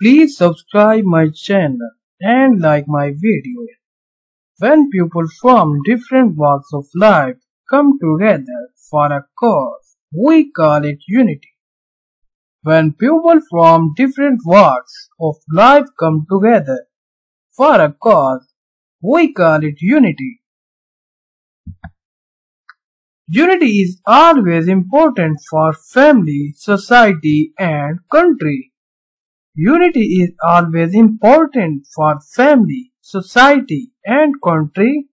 Please subscribe my channel and like my video. When people from different walks of life come together for a cause, we call it unity. When people from different walks of life come together for a cause, we call it unity. Unity is always important for family, society, and country. Unity is always important for family, society, and country.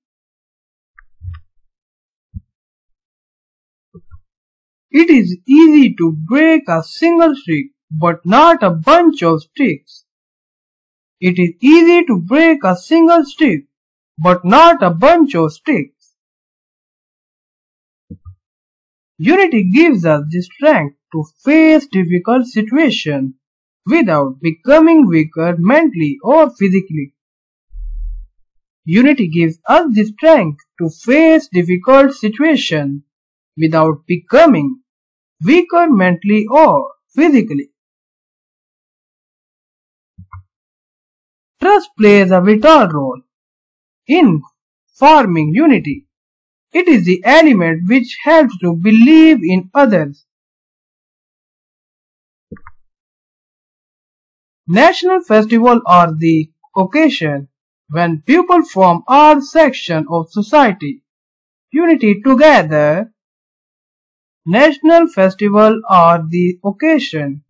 It is easy to break a single stick, but not a bunch of sticks. It is easy to break a single stick, but not a bunch of sticks. Unity gives us the strength to face difficult situations without becoming weaker mentally or physically. Unity gives us the strength to face difficult situations without becoming weaker mentally or physically. Trust plays a vital role in forming unity. It is the element which helps to believe in others. National festivals are the occasion when people from all sections of society unite together. National festivals are the occasion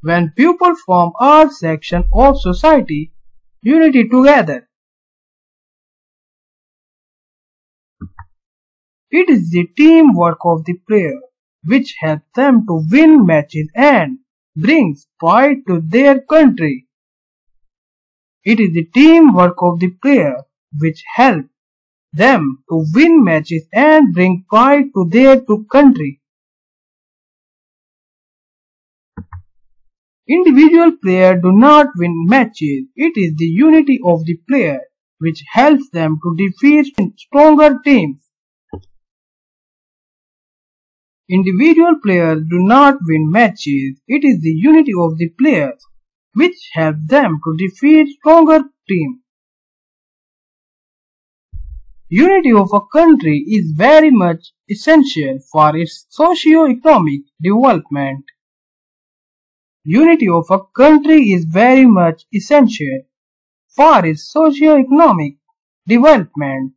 when people from all sections of society unite together. It is the teamwork of the player which helps them to win matches and brings pride to their country. It is the teamwork of the player which helps them to win matches and bring pride to their country. Individual players do not win matches. It is the unity of the player which helps them to defeat stronger teams. Individual players do not win matches. It is the unity of the players which helps them to defeat stronger teams. Unity of a country is very much essential for its socio-economic development. Unity of a country is very much essential for its socio-economic development.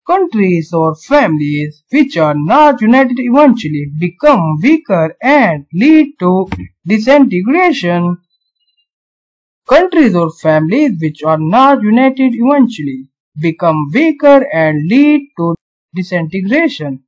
Countries or families which are not united eventually become weaker and lead to disintegration. Countries or families which are not united eventually become weaker and lead to disintegration.